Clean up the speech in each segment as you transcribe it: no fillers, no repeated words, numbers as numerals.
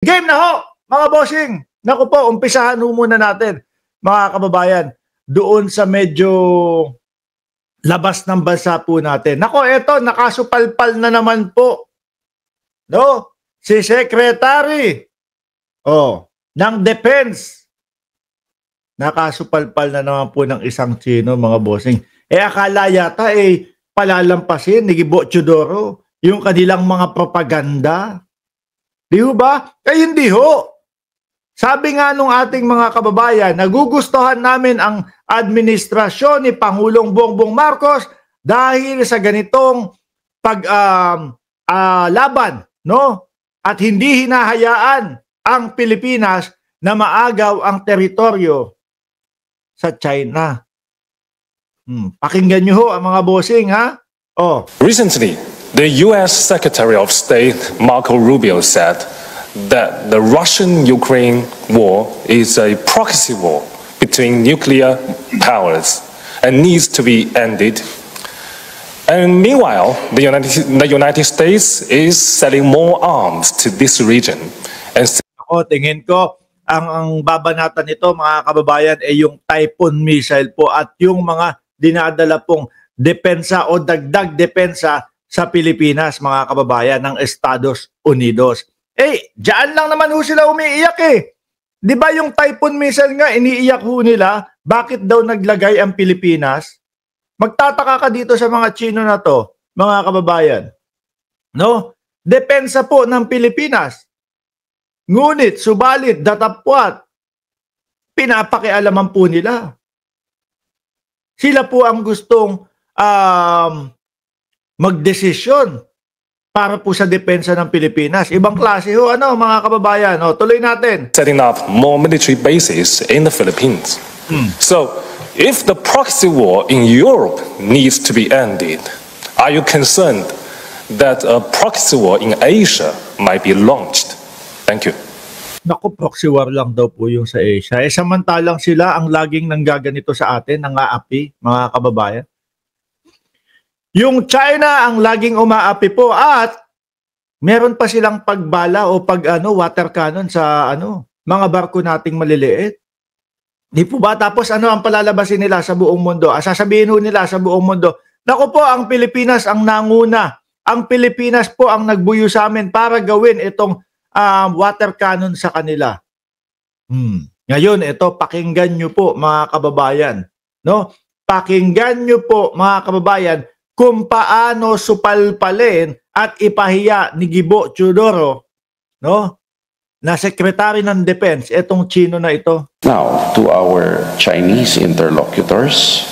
Game na ho, mga bossing. Naku po, umpisahan ho muna natin, mga kababayan, doon sa medyo labas ng bansa po natin. Naku, eto, nakasupalpal na naman po, no? Si Secretary ng Defense. Nakasupalpal na naman po ng isang Chino, mga bossing. Akala yata palalampasin ni Gibo Teodoro yung kanilang mga propaganda. Di ba? Hindi ho. Sabi nga nung ating mga kababayan, nagugustuhan namin ang administrasyon ni Pangulong Bongbong Marcos dahil sa ganitong laban, no? At hindi hinahayaan ang Pilipinas na maagaw ang teritoryo sa China. Pakinggan nyo ho ang mga bossing, ha? Recently, the U.S. Secretary of State Marco Rubio said that the Russian-Ukraine war is a proxy war between nuclear powers and needs to be ended. And meanwhile, the United States is selling more arms to this region. And tingin ko, ang babanatan nito, mga kababayan, yung Typhoon missile po at yung mga dinadala pong depensa o dagdag depensa sa Pilipinas, mga kababayan, ng Estados Unidos. Diyan lang naman ho sila umiiyak Di ba yung Typhoon missile nga, iniiyak ho nila, bakit daw naglagay ang Pilipinas? Magtataka ka dito sa mga Chino na to, mga kababayan. No? Depensa po ng Pilipinas. Ngunit, subalit, datapwat, pinapakialaman po nila. Sila po ang gustong magdesisyon para po sa depensa ng Pilipinas. Ibang klase ho, mga kababayan. Tuloy natin. Setting up more military bases in the Philippines. So, if the proxy war in Europe needs to be ended, are you concerned that a proxy war in Asia might be launched? Thank you. Naku, proxy war lang daw po yung sa Asia. Samantalang sila ang laging nanggaganito sa atin, nang-aapi, mga kababayan. Yung China ang laging umaapi po at meron pa silang pagbala o water cannon sa mga barko nating maliliit. Di po ba? Tapos ang palalabasin nila sa buong mundo? Sasabihin ho nila sa buong mundo, naku po, ang Pilipinas ang nanguna. Ang Pilipinas po ang nagbuyo sa amin para gawin itong water cannon sa kanila. Ngayon, ito, pakinggan nyo po, mga kababayan. No? Pakinggan nyo po, mga kababayan, kung paano supalpalin at ipahiya ni Gibo Teodoro, no, na Secretary ng Defense, itong Chino na ito. Now, to our Chinese interlocutors,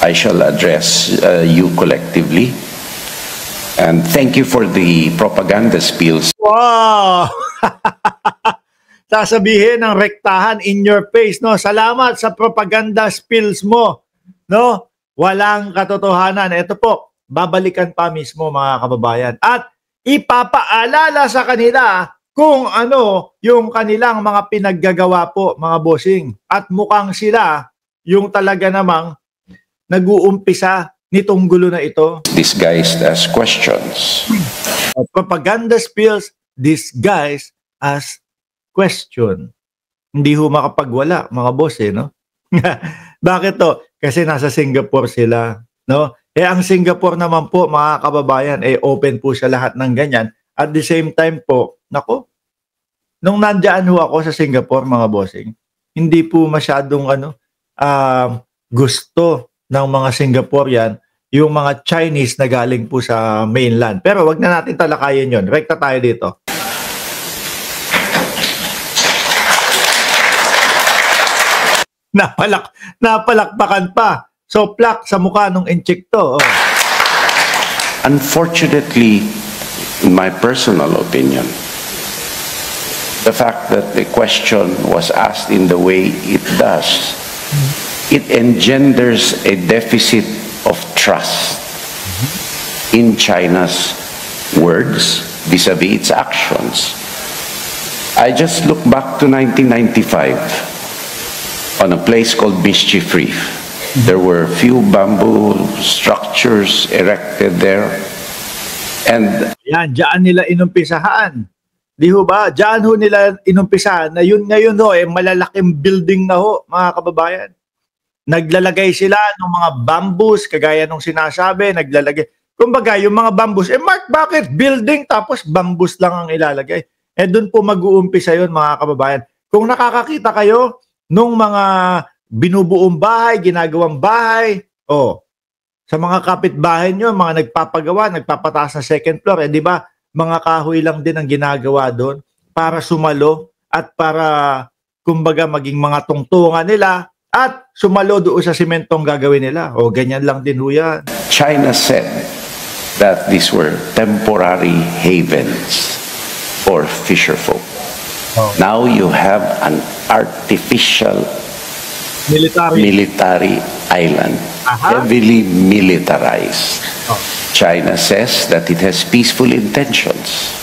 I shall address you collectively. And thank you for the propaganda spills. Wow! Sasabihin ng rektahan in your face, no? Salamat sa propaganda spills mo, no? Walang katotohanan. Ito po, babalikan pa mismo, mga kababayan. At ipapaalala sa kanila kung yung kanilang mga pinaggagawa po, mga bossing. At mukhang sila yung talaga namang nag-uumpisa nitong gulo na ito. Disguised as questions. Propaganda spills disguised as question. Hindi ho makapagwala, mga boss, no? Bakit to? Kasi nasa Singapore sila, no? Ang Singapore naman po, mga kababayan, open po sa lahat ng ganyan. At the same time po, nako, nung nandiyan ho ako sa Singapore, mga bossing, hindi po masyadong gusto ng mga Singaporean yung mga Chinese na galing po sa mainland. Pero wag na natin talakayin yon. Rekta tayo dito. Napalakpakan pa. So, plak sa mukha nung inchik to. Unfortunately, in my personal opinion, the fact that the question was asked in the way it does, it engenders a deficit of trust in China's words vis-a-vis its actions. I just look back to 1995. On a place called Mischief Reef. There were few bamboo structures erected there. And yan, diyan nila inumpisahan Di ho ba? Diyan ho nila inumpisahan na yun ngayon ho, malalaking building na ho, mga kababayan. Naglalagay sila ng mga bamboos, kagaya nung sinasabi, naglalagay. Kumbaga, yung mga bamboos, Mark, bakit building tapos bamboos lang ang ilalagay? Doon po mag-uumpisa yun, mga kababayan. Kung nakakakita kayo nung mga binubuong bahay, ginagawang bahay, sa mga kapitbahay nyo, mga nagpapagawa, nagpapataas na second floor, di ba, mga kahoy lang din ang ginagawa doon para sumalo at para, kumbaga, maging mga tungtungan nila at sumalo doon sa simentong gagawin nila. Ganyan lang din ho yan. China said that these were temporary havens for fisherfolk. Now you have an artificial military island, heavily militarized. China says that it has peaceful intentions.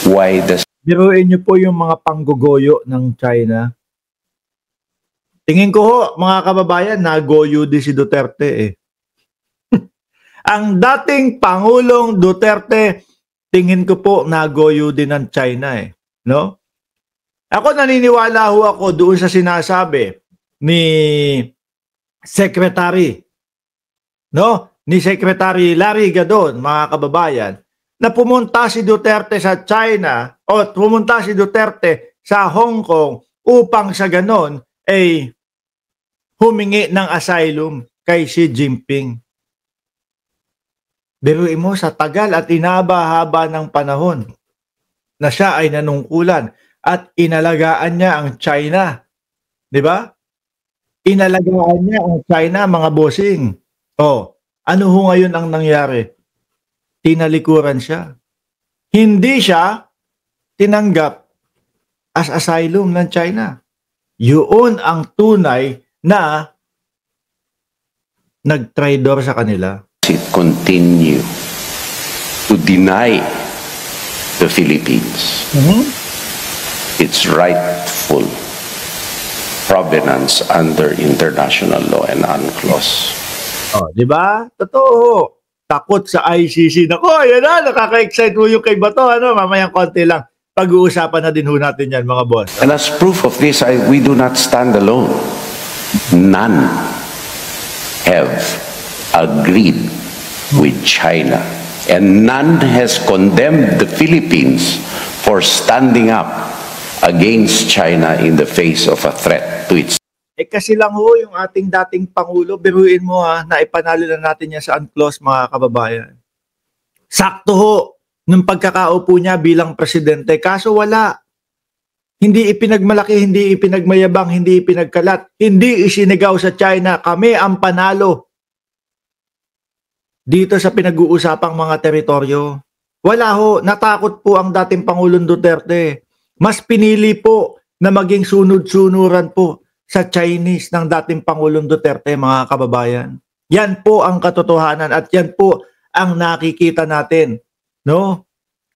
Why does... Biruin niyo po yung mga panggogoyo ng China. Tingin ko ho, mga kababayan, nagoyo din si Duterte Ang dating Pangulong Duterte, tingin ko po nagoyo din ng China no? Ako naniniwala ho ako doon sa sinasabi ni Secretary, no? Ni Secretary Larry Gadon, mga kababayan, na pumunta si Duterte sa China o pumunta si Duterte sa Hong Kong upang sa ganon humingi ng asylum kay Xi Jinping. Biruin mo sa tagal at inaba-haba ng panahon na siya ay nanungkulan at inalagaan niya ang China. Di ba? Inalagaan niya ang China, mga bossing. Ano ho ngayon ang nangyari? Tinalikuran siya. Hindi siya tinanggap as asylum ng China. Yun ang tunay na nag-traitor sa kanila. It continue to deny the Philippines its rightful provenance under international law and UNCLOS. Di ba? Totoo. Takot sa ICC. Nako, yan na. Nakaka-excite mo yung kay Bato. Mamayang konti lang. Pag-uusapan na din ho natin yan, mga boss. And as proof of this, we do not stand alone. None have agreed with China. And none has condemned the Philippines for standing up against China in the face of a threat to its... Kasi lang ho, yung ating dating Pangulo, biruin mo na ipanalo na natin yan sa UNCLOS, mga kababayan. Sakto ho, nung pagkakaupo niya bilang presidente, kaso wala. Hindi ipinagmalaki, hindi ipinagmayabang, hindi ipinagkalat, hindi isinigaw sa China, kami ang panalo dito sa pinag-uusapang mga teritoryo. Wala ho, natakot po ang dating Pangulong Duterte. Mas pinili po na maging sunod-sunuran po sa Chinese ng dating Pangulong Duterte, mga kababayan. Yan po ang katotohanan at yan po ang nakikita natin, no?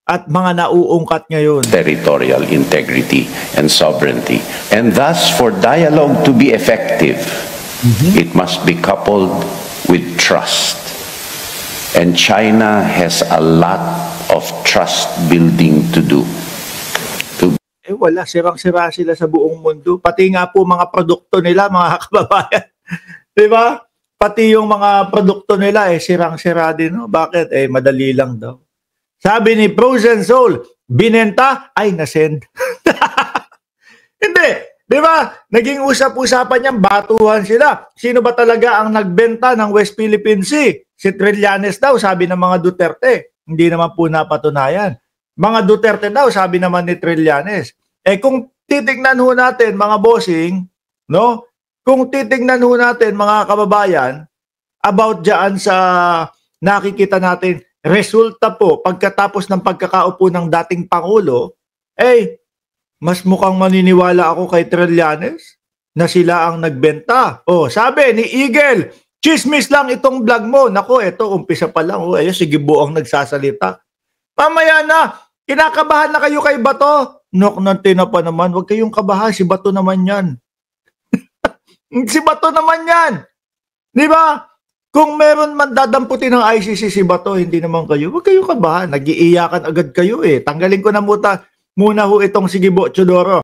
At mga nauungkat ngayon. Territorial integrity and sovereignty. And thus, for dialogue to be effective, it must be coupled with trust. And China has a lot of trust building to do. Wala, sirang-sira sila sa buong mundo. Pati nga po mga produkto nila, mga kababayan. Di ba? Pati yung mga produkto nila, sirang-sira din. No? Bakit? Madali lang daw. Sabi ni Frozen Soul, binenta, ay nasend. Hindi. Di ba? Naging usap-usapan niyang batuhan sila. Sino ba talaga ang nagbenta ng West Philippine Sea? Si Trillanes daw, sabi ng mga Duterte. Hindi naman po napatunayan. Mga Duterte daw, sabi naman ni Trillanes. Kung titignan ho natin, mga bossing, no? Kung titignan ho natin, mga kababayan, about dyan sa nakikita natin, resulta po, pagkatapos ng pagkakaupo ng dating Pangulo, mas mukhang maniniwala ako kay Trillanes na sila ang nagbenta. Sabi ni Eagle, chismis lang itong vlog mo. Nako, eto, umpisa pa lang. Si Gibo ang nagsasalita. Mamaya na, kinakabahan na kayo kay Bato. Nok-natin na pa naman. Huwag kayong kabahan. Si Bato naman yan. Si Bato naman yan. Di ba? Kung meron man dadamputin ng ICC si Bato, hindi naman kayo. Huwag kayo kabahan. Nag-iiyakan agad kayo eh. Tanggalin ko na muna ho itong si Gibo Chodoro.